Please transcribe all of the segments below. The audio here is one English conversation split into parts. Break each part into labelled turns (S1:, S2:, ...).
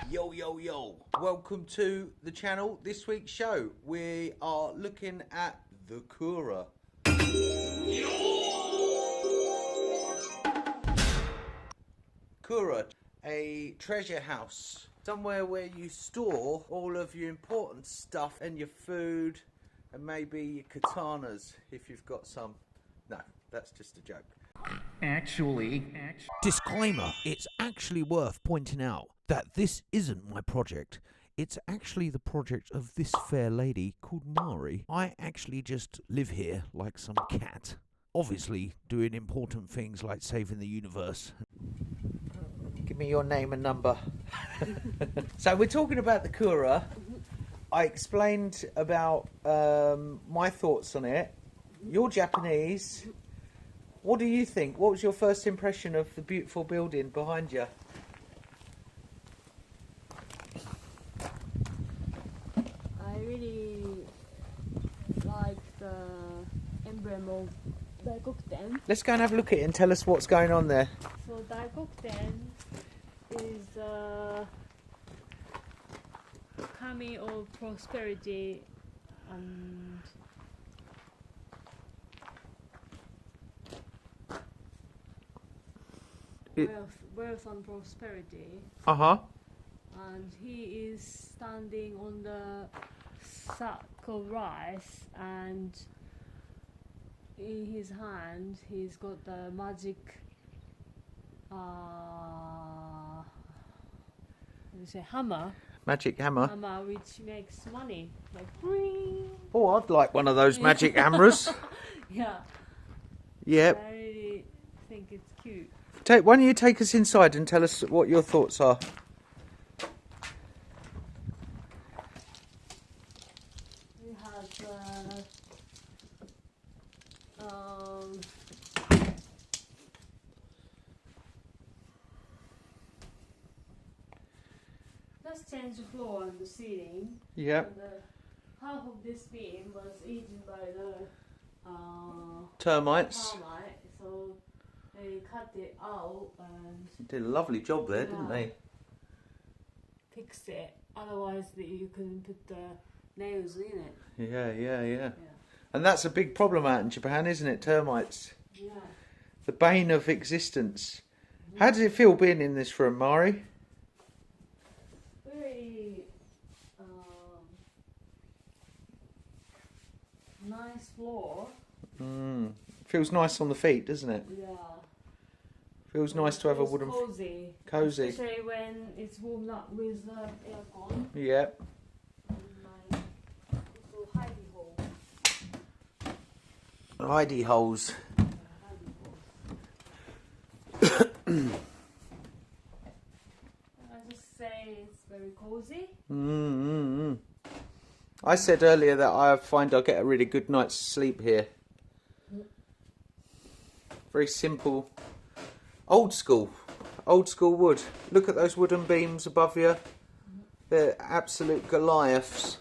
S1: Yo, yo, yo. Welcome to the channel. This week's show, we are looking at the Kura. Kura, a treasure house. Somewhere where you store all of your important stuff and your food and maybe your katanas if you've got some. No, that's just a joke.
S2: Disclaimer, it's actually worth pointing out that this isn't my project. It's actually the project of this fair lady called Mari. I actually just live here like some cat. Obviously doing important things like saving the universe.
S1: Give me your name and number. So we're talking about the Kura. I explained about my thoughts on it. You're Japanese. What do you think? What was your first impression of the beautiful building behind you?
S3: I really like the emblem of Daikokuten.
S1: Let's go and have a look at it and tell us what's going on there.
S3: So Daikokuten is kami of prosperity and wealth and prosperity.
S1: Uh-huh.
S3: And he is standing on the sack of rice, and in his hand he's got the magic hammer.
S1: Magic hammer.
S3: Hammer which makes money. Like ring.
S1: Oh, I'd like one of those magic hammers.
S3: Yeah.
S1: Yep.
S3: I really think it's cute.
S1: Why don't you take us inside and tell us what your thoughts are?
S3: We have let's change the floor and the ceiling.
S1: Yep.
S3: And half of this beam was eaten by the
S1: Termites.
S3: termite, so they cut it out and
S1: Did a lovely job there, didn't they?
S3: fixed it. Otherwise, you couldn't put the nails in it.
S1: Yeah. And that's a big problem out in Japan, isn't it? Termites.
S3: Yeah.
S1: The bane of existence. How does it feel being in this room, Mari?
S3: Very nice floor.
S1: Feels nice on the feet, doesn't it?
S3: Yeah.
S1: Feels nice to have a
S3: It's
S1: wooden...
S3: cozy.
S1: Cozy.
S3: Especially when it's warmed up with the aircon.
S1: Yep.
S3: And my little hidey hole.
S1: Hidey holes.
S3: I just say it's very cozy.
S1: I said earlier that I find I get a really good night's sleep here. Very simple. Old school wood. Look at those wooden beams above you. They're absolute Goliaths.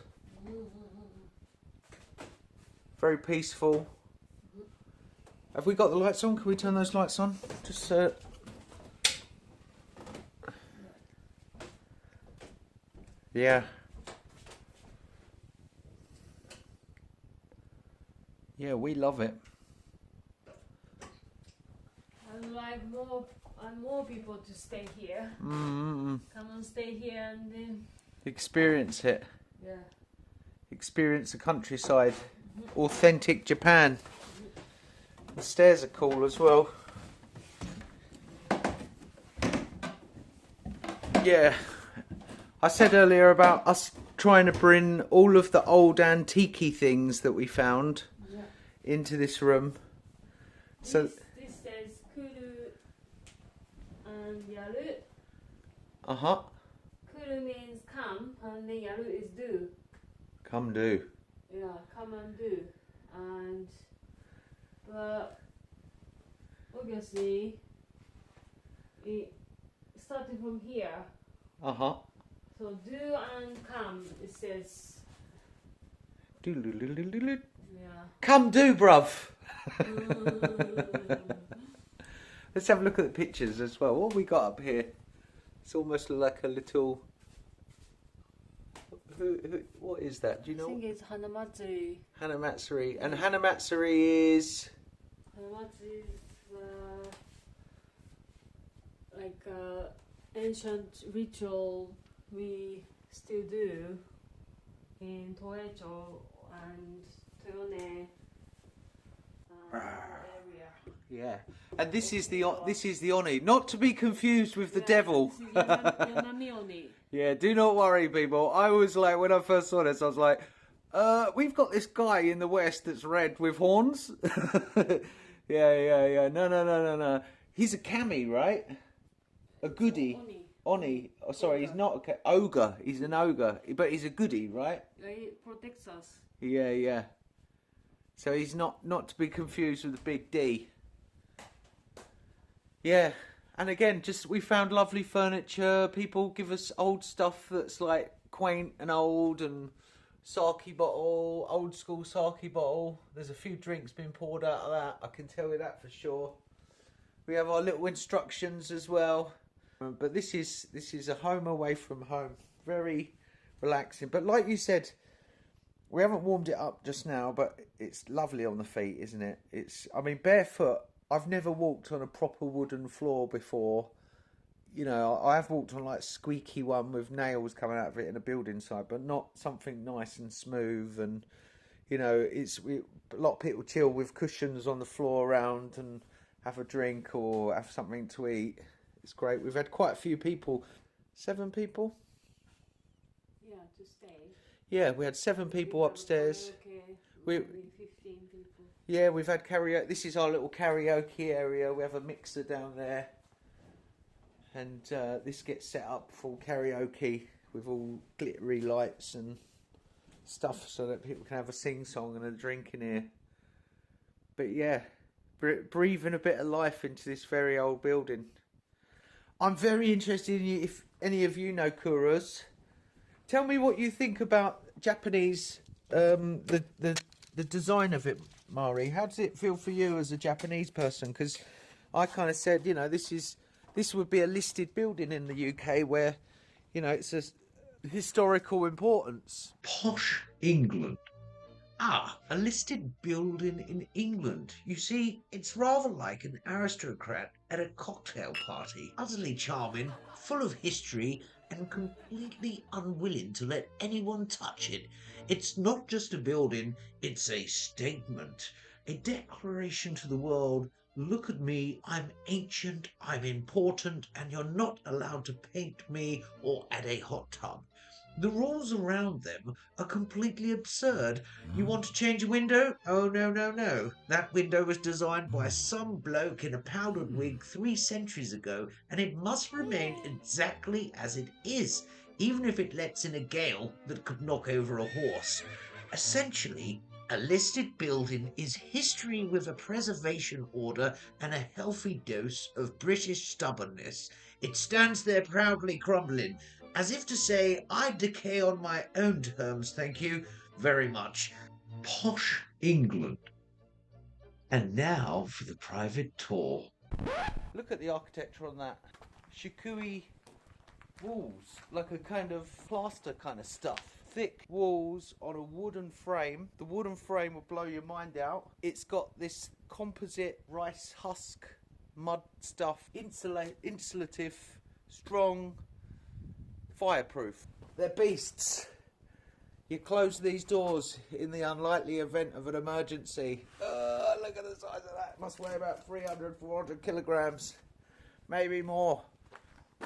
S1: Very peaceful. Have we got the lights on? Can we turn those lights on? Just yeah. Yeah, we love it.
S3: I'd like more people to stay here.
S1: Mm-hmm.
S3: Come and stay here and then
S1: Experience it.
S3: yeah.
S1: Experience the countryside. Authentic Japan. The stairs are cool as well. Yeah. I said earlier about us trying to bring all of the old antique things that we found into this room. So
S3: This says kuru and yaru.
S1: uh-huh.
S3: Kuru means come and then yaru is do.
S1: Come do.
S3: Yeah, come and do. And but obviously it started from here.
S1: Uh-huh.
S3: So do and come it says
S1: Doodle-doodle-doodle-doodle.
S3: yeah.
S1: Come do, bruv. Let's have a look at the pictures as well. What have we got up here? It's almost like a little. What is that? Do you know?
S3: I think it's Hanamatsuri.
S1: Hanamatsuri. And Hanamatsuri is.
S3: Hanamatsuri is like ancient ritual we still do in Toecho and Toyone area.
S1: Yeah, and this is the Oni, not to be confused with the devil.
S3: This is Yanami Oni.
S1: Yeah, do not worry, people. I was like, when I first saw this, I was like, we've got this guy in the West that's red with horns. Yeah. No. He's a kami, right? A goody. Oni. Oh, sorry, he's not a ogre. He's an ogre, but he's a goody, right?
S3: He protects us.
S1: Yeah. So he's not to be confused with the big D. Yeah, and again, just we found lovely furniture. People give us old stuff that's like quaint and old, and sake bottle, old school sake bottle. There's a few drinks being poured out of that. I can tell you that for sure. We have our little instructions as well. But this is a home away from home. Very relaxing. But like you said, we haven't warmed it up just now, but it's lovely on the feet, isn't it? I mean, barefoot. I've never walked on a proper wooden floor before. You know, I have walked on like squeaky one with nails coming out of it in a building site, but not something nice and smooth. And you know, a lot of people chill with cushions on the floor around and have a drink or have something to eat. It's great. We've had quite a few people. 7 people?
S3: Yeah, to stay.
S1: Yeah, we had 7 people upstairs.
S3: Okay, 15 people.
S1: Yeah, we've had karaoke. This is our little karaoke area. We have a mixer down there. And this gets set up for karaoke with all glittery lights and stuff so that people can have a sing-song and a drink in here. But yeah, breathing a bit of life into this very old building. I'm very interested in you, if any of you know Kuras. Tell me what you think about Japanese, the design of it, Mari. How does it feel for you as a Japanese person? Because I kind of said, you know, this would be a listed building in the UK where, you know, it's a historical importance.
S2: Posh England. Ah, a listed building in England. You see, it's rather like an aristocrat at a cocktail party. Utterly charming, full of history, and completely unwilling to let anyone touch it. It's not just a building, it's a statement. A declaration to the world. Look at me, I'm ancient, I'm important, and you're not allowed to paint me or add a hot tub. The rules around them are completely absurd. You want to change a window? Oh, no. That window was designed by some bloke in a powdered wig 3 centuries ago, and it must remain exactly as it is, even if it lets in a gale that could knock over a horse. Essentially, a listed building is history with a preservation order and a healthy dose of British stubbornness. It stands there proudly crumbling, as if to say, I decay on my own terms, thank you very much. Posh England. And now for the private tour.
S1: Look at the architecture on that. Shikui walls, like a kind of plaster kind of stuff. Thick walls on a wooden frame. The wooden frame will blow your mind out. It's got this composite rice husk mud stuff, insulative, strong, fireproof. They're beasts. You close these doors in the unlikely event of an emergency. Look at the size of that. It must weigh about 300, 400 kilograms. Maybe more.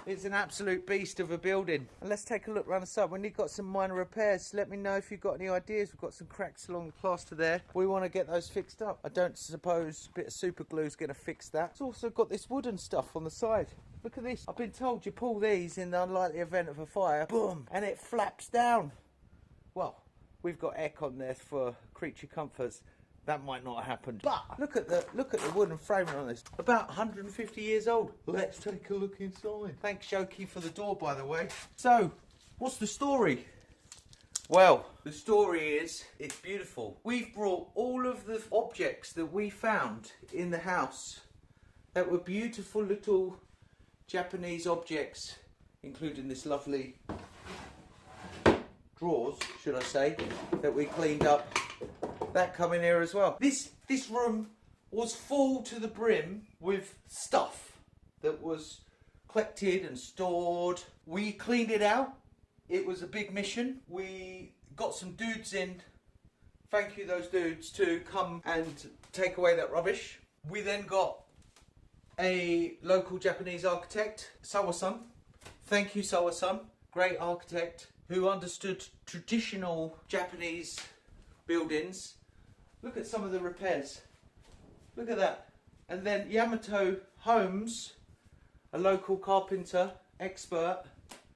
S1: It's an absolute beast of a building. And let's take a look around the side. When you've got some minor repairs, let me know if you've got any ideas. We've got some cracks along the plaster there. We want to get those fixed up. I don't suppose a bit of super glue is going to fix that. It's also got this wooden stuff on the side. Look at this. I've been told you pull these in the unlikely event of a fire. Boom! And it flaps down. Well, we've got aircon there for creature comforts. That might not have happened. But look at the wooden framing on this. About 150 years old. Let's take a look inside. Thanks, Shoki, for the door, by the way. So, what's the story? Well, the story is, it's beautiful. We've brought all of the objects that we found in the house that were beautiful little Japanese objects including this lovely drawers, should I say, that we cleaned up. That come in here as well. This room was full to the brim with stuff that was collected and stored. We cleaned it out. It was a big mission. We got some dudes in, thank you those dudes, to come and take away that rubbish. We then got a local Japanese architect, Sawa-san. Thank you, Sawa-san. Great architect who understood traditional Japanese buildings. Look at some of the repairs. Look at that. And then Yamato Holmes, a local carpenter, expert,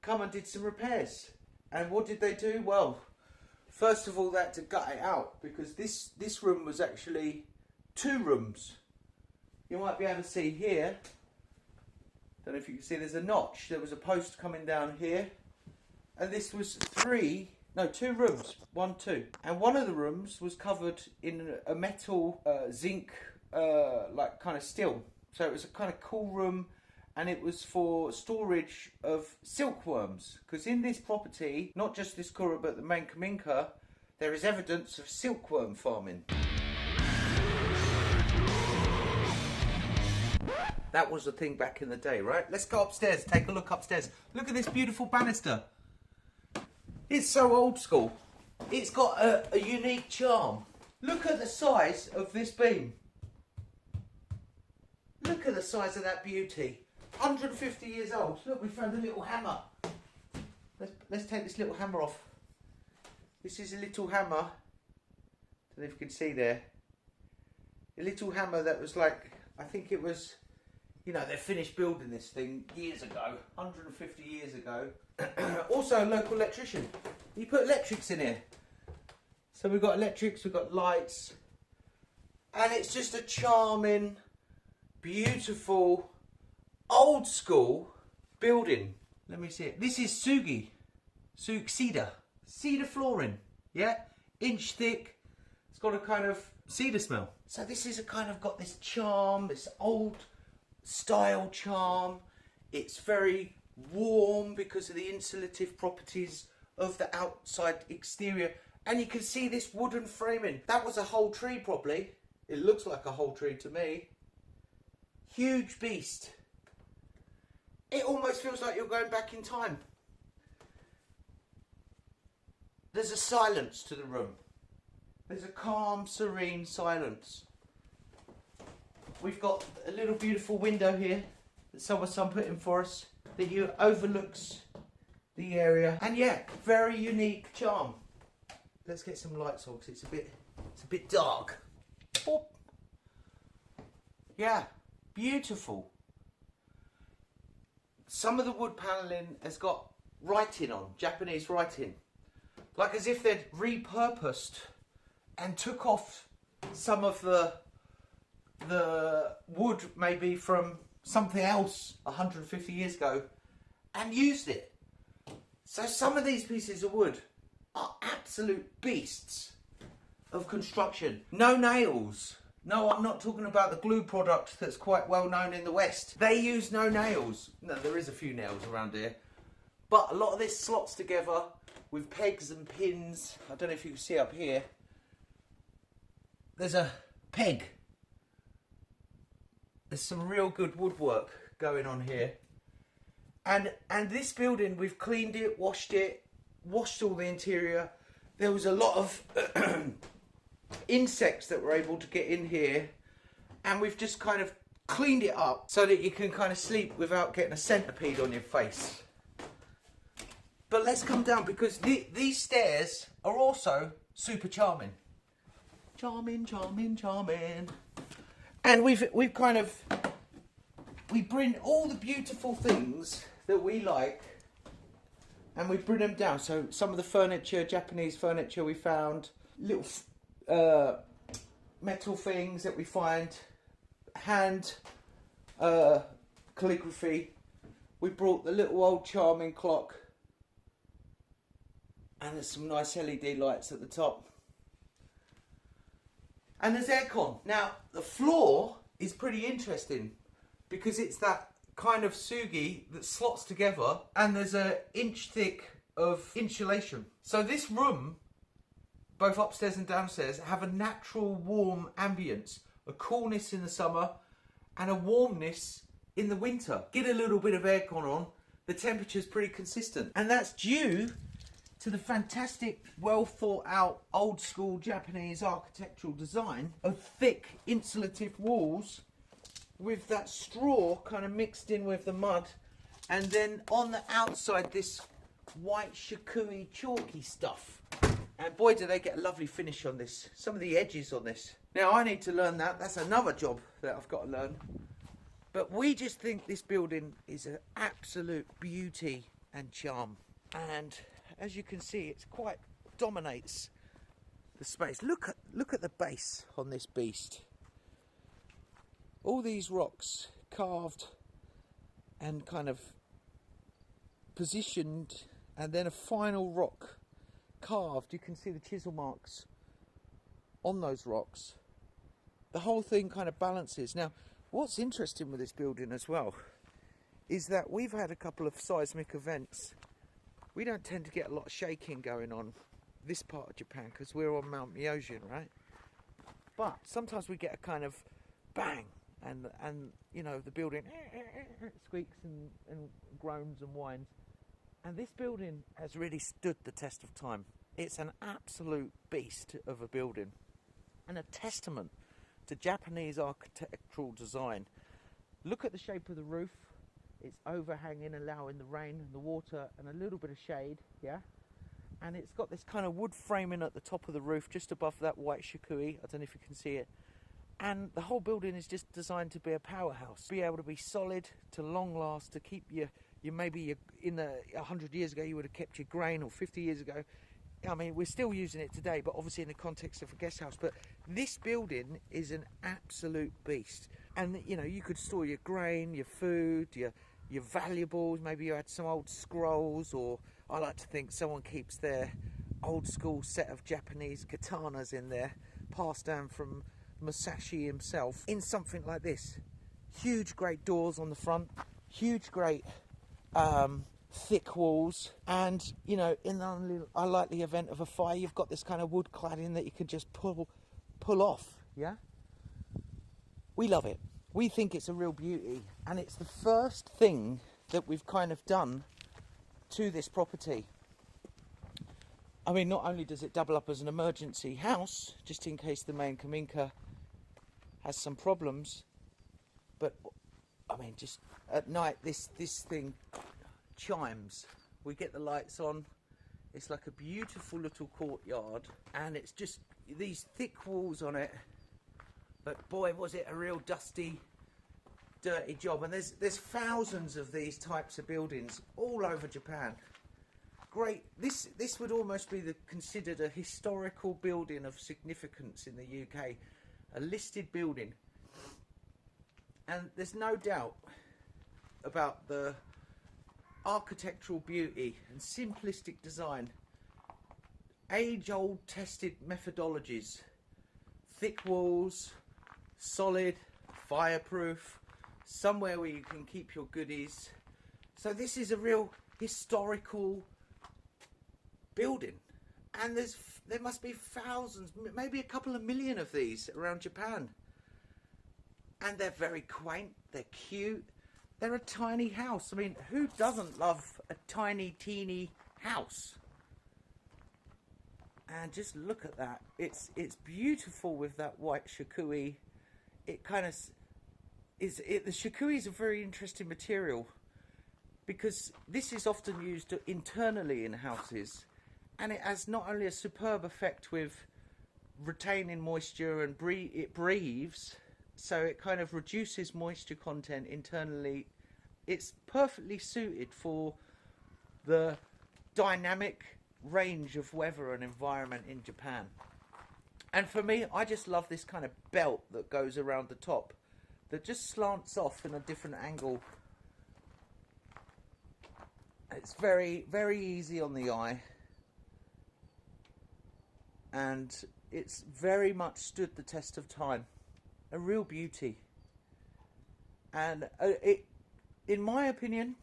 S1: come and did some repairs. And what did they do? Well, first of all, they had to gut it out, because this room was actually 2 rooms. You might be able to see here, don't know if you can see, there's a notch. There was a post coming down here. And this was 2 rooms, 1, 2. And one of the rooms was covered in a metal zinc, like kind of steel. So it was a kind of cool room, and it was for storage of silkworms. Because in this property, not just this Kura, but the main Kominka, there is evidence of silkworm farming. That was the thing back in the day, right? Let's go upstairs, take a look upstairs. Look at this beautiful banister. It's so old school. It's got a unique charm. Look at the size of this beam. Look at the size of that beauty. 150 years old. Look, we found a little hammer. Let's take this little hammer off. This is a little hammer. Don't know if you can see there. A little hammer that was like, I think it was, you know, they finished building this thing years ago. 150 years ago. Also a local electrician. He put electrics in here. So we've got electrics, we've got lights. And it's just a charming, beautiful, old school building. Let me see it. This is cedar flooring. Yeah, inch thick. It's got a kind of cedar smell. So this is a kind of got this charm, this old style charm. It's very warm because of the insulative properties of the outside exterior. And you can see this wooden framing. That was a whole tree probably. It looks like a whole tree to me. Huge beast. It almost feels like you're going back in time. There's a silence to the room. There's a calm, serene silence. We've got a little beautiful window here that someone put in for us that overlooks the area. And yeah, very unique charm. Let's get some lights on because it's a bit dark. Boop. Yeah, beautiful. Some of the wood panelling has got writing on, Japanese writing. Like as if they'd repurposed and took off some of the wood maybe from something else 150 years ago and used it. So some of these pieces of wood are absolute beasts of construction. No nails. No, I'm not talking about the glue product that's quite well known in the West. They use no nails. No, there is a few nails around here. But a lot of this slots together with pegs and pins. I don't know if you can see up here. There's a peg. There's some real good woodwork going on here. And this building, we've cleaned it, washed all the interior. There was a lot of insects that were able to get in here, and we've just kind of cleaned it up so that you can kind of sleep without getting a centipede on your face. But let's come down because these stairs are also super charming. Charming, charming, charming. And we bring all the beautiful things that we like and we bring them down. So some of the furniture, Japanese furniture we found, little metal things that we find, hand calligraphy. We brought the little old charming clock, and there's some nice LED lights at the top. And there's aircon. Now, the floor is pretty interesting because it's that kind of sugi that slots together, and there's an inch thick of insulation. So this room, both upstairs and downstairs, have a natural warm ambience, a coolness in the summer and a warmness in the winter. Get a little bit of aircon on, the temperature's pretty consistent. And that's due to the fantastic, well thought out, old school Japanese architectural design of thick insulative walls with that straw kind of mixed in with the mud, and then on the outside this white shikui chalky stuff. And boy, do they get a lovely finish on this. Some of the edges on this. Now I need to learn that. That's another job that I've got to learn. But we just think this building is an absolute beauty and charm. And as you can see, it quite dominates the space. Look at the base on this beast. All these rocks carved and kind of positioned, and then a final rock carved. You can see the chisel marks on those rocks. The whole thing kind of balances. Now, what's interesting with this building as well is that we've had a couple of seismic events. We don't tend to get a lot of shaking going on this part of Japan because we're on Mount Myojian, right? But sometimes we get a kind of bang, and you know, the building squeaks and groans and whines. And this building has really stood the test of time. It's an absolute beast of a building and a testament to Japanese architectural design. Look at the shape of the roof. It's overhanging, allowing the rain and the water and a little bit of shade, yeah? And it's got this kind of wood framing at the top of the roof, just above that white shikui. I don't know if you can see it. And the whole building is just designed to be a powerhouse, be able to be solid, to long last, to keep maybe in 100 years ago you would have kept your grain, or 50 years ago. I mean, we're still using it today, but obviously in the context of a guest house. But this building is an absolute beast. And, you know, you could store your grain, your food, your valuables. Maybe you had some old scrolls, or I like to think someone keeps their old school set of Japanese katanas in there, passed down from Musashi himself, in something like this. Huge, great doors on the front, huge, great thick walls, and you know, in the unlikely event of a fire, you've got this kind of wood cladding that you can just pull off. Yeah, we love it. We think it's a real beauty, and it's the first thing that we've kind of done to this property. I mean, not only does it double up as an emergency house, just in case the main Kominka has some problems, but I mean, just at night this thing chimes. We get the lights on. It's like a beautiful little courtyard, and it's just these thick walls on it. But boy, was it a real dusty, dirty job. And there's thousands of these types of buildings all over Japan. Great. This would almost be considered a historical building of significance in the UK, a listed building. And there's no doubt about the architectural beauty and simplistic design, age-old tested methodologies, thick walls, solid, fireproof, somewhere where you can keep your goodies. So this is a real historical building, and there must be thousands, maybe a couple of million of these around Japan. And they're very quaint, they're cute. They're a tiny house. I mean, who doesn't love a tiny, teeny house? And just look at that. It's beautiful with that white shikui. It kind of is. The shikui is a very interesting material, because this is often used internally in houses, and it has not only a superb effect with retaining moisture and it breathes. So it kind of reduces moisture content internally. It's perfectly suited for the dynamic range of weather and environment in Japan. And for me, I just love this kind of belt that goes around the top, that just slants off in a different angle. It's very, very easy on the eye. And it's very much stood the test of time. A real beauty. And in my opinion,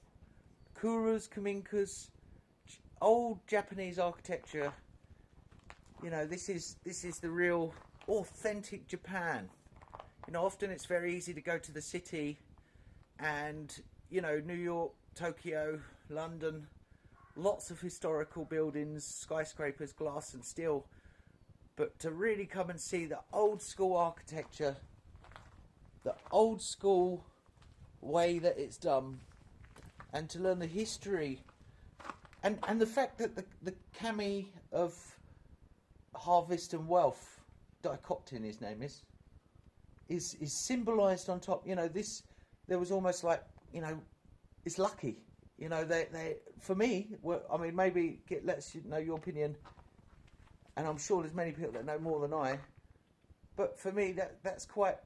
S1: Kuras, Kominkas, old Japanese architecture, you know, this is the real authentic Japan. You know, often it's very easy to go to the city and, you know, New York, Tokyo, London, lots of historical buildings, skyscrapers, glass and steel. But to really come and see the old school architecture, the old school way that it's done, and to learn the history and the fact that the kami of harvest and wealth, Daikoktin his name is symbolised on top. You know, this, there was almost like, you know, it's lucky. You know, they for me, I mean, maybe let us know your opinion, and I'm sure there's many people that know more than I, but for me that's quite,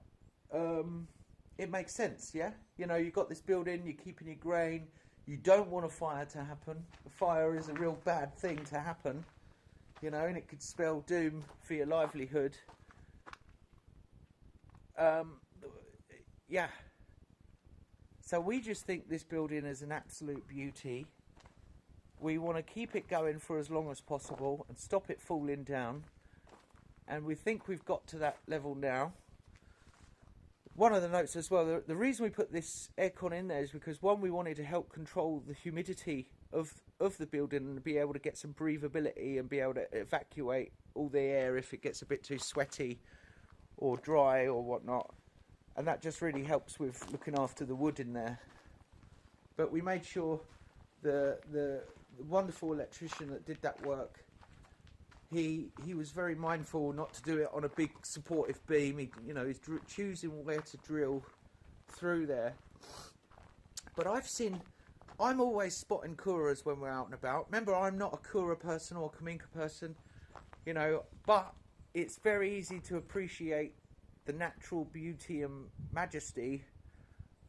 S1: it makes sense, yeah? You know, you've got this building, you're keeping your grain, you don't want a fire to happen. A fire is a real bad thing to happen, you know, and it could spell doom for your livelihood. Yeah. So we just think this building is an absolute beauty. We want to keep it going for as long as possible and stop it falling down. And we think we've got to that level now. One of the notes as well, the reason we put this aircon in there is because, one, we wanted to help control the humidity of the building and be able to get some breathability and be able to evacuate all the air if it gets a bit too sweaty or dry or whatnot. And that just really helps with looking after the wood in there. But we made sure the wonderful electrician that did that work, he was very mindful not to do it on a big supportive beam. He, you know, he's choosing where to drill through there. But I'm always spotting Kuras when we're out and about. Remember, I'm not a Kura person or a Kominka person, you know, but it's very easy to appreciate the natural beauty and majesty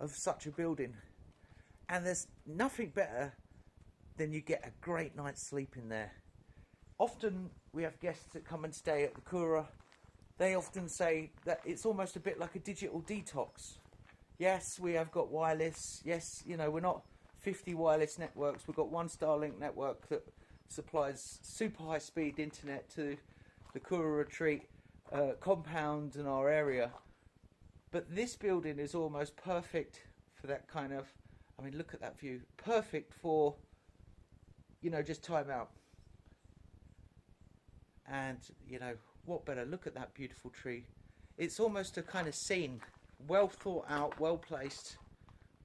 S1: of such a building. And there's nothing better than you get a great night's sleep in there. Often we have guests that come and stay at the Kura. They often say that it's almost a bit like a digital detox. Yes, we have got wireless. Yes, you know, we're not 50 wireless networks. We've got one Starlink network that supplies super high speed internet to the Kura retreat compound in our area. But this building is almost perfect for that kind of, I mean, look at that view. Perfect for, you know, just time out. And, you know, what better? Look at that beautiful tree. It's almost a kind of scene. Well thought out, well placed.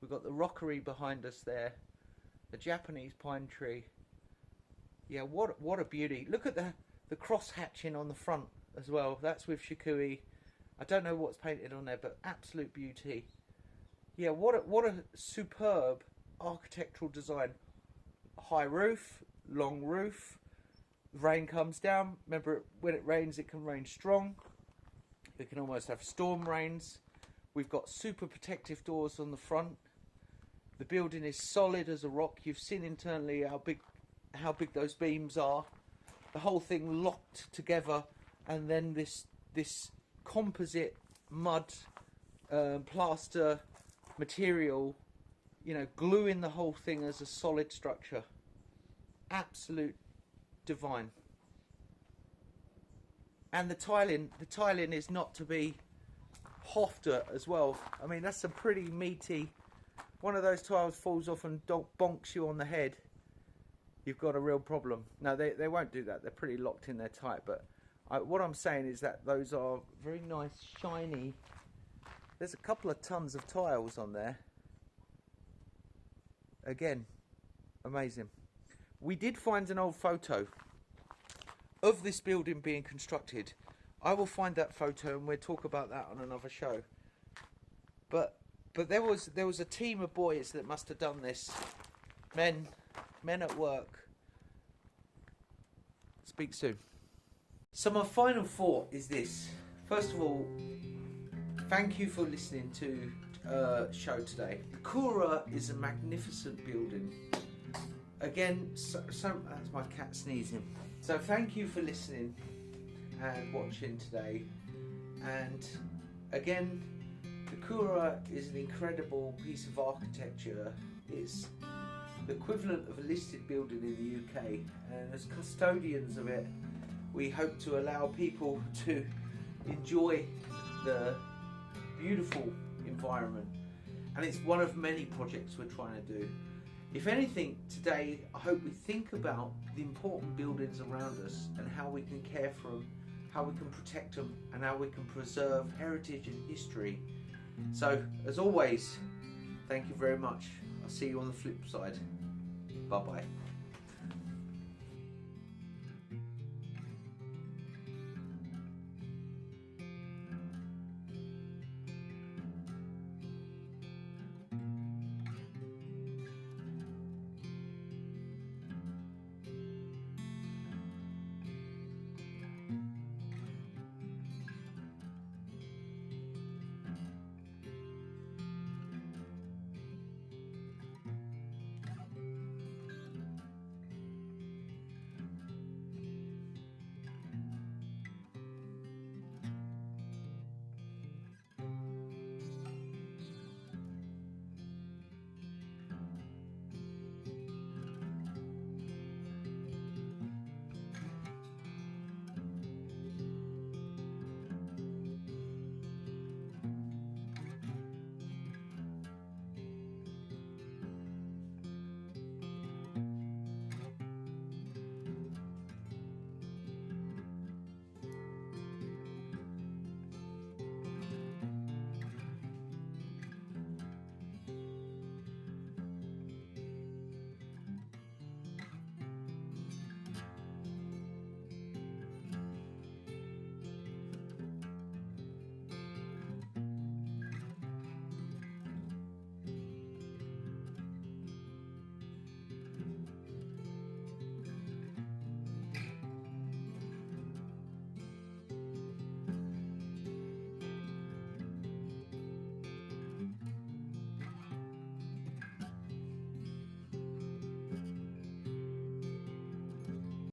S1: We've got the rockery behind us there. The Japanese pine tree. Yeah, what a beauty. Look at the cross hatching on the front as well. That's with Shikui. I don't know what's painted on there, but absolute beauty. Yeah, what a superb architectural design. High roof, long roof. Rain comes down. Remember, when it rains, it can rain strong. We can almost have storm rains. We've got super protective doors on the front. The building is solid as a rock. You've seen internally how big those beams are. The whole thing locked together, and then this composite mud plaster material, you know, gluing the whole thing as a solid structure. Absolute divine. And the tiling is not to be hoffed at as well. I mean, that's a pretty meaty. One of those tiles falls off and bonks you on the head, you've got a real problem. No, they won't do that. They're pretty locked in there tight. But what I'm saying is that those are very nice, shiny. There's a couple of tons of tiles on there. Again, amazing. We did find an old photo of this building being constructed. I will find that photo and we'll talk about that on another show. But there was a team of boys that must have done this. Men at work. Speak soon. So my final thought is this. First of all, thank you for listening to show today. The Kura is a magnificent building. Again, that's my cat sneezing. So thank you for listening and watching today. And again, The Kura is an incredible piece of architecture. It's the equivalent of a listed building in the UK, and as custodians of it, we hope to allow people to enjoy the beautiful environment, and it's one of many projects we're trying to do. If anything, today I hope we think about the important buildings around us and how we can care for them, how we can protect them, and how we can preserve heritage and history. So, as always, thank you very much. I'll see you on the flip side. Bye bye.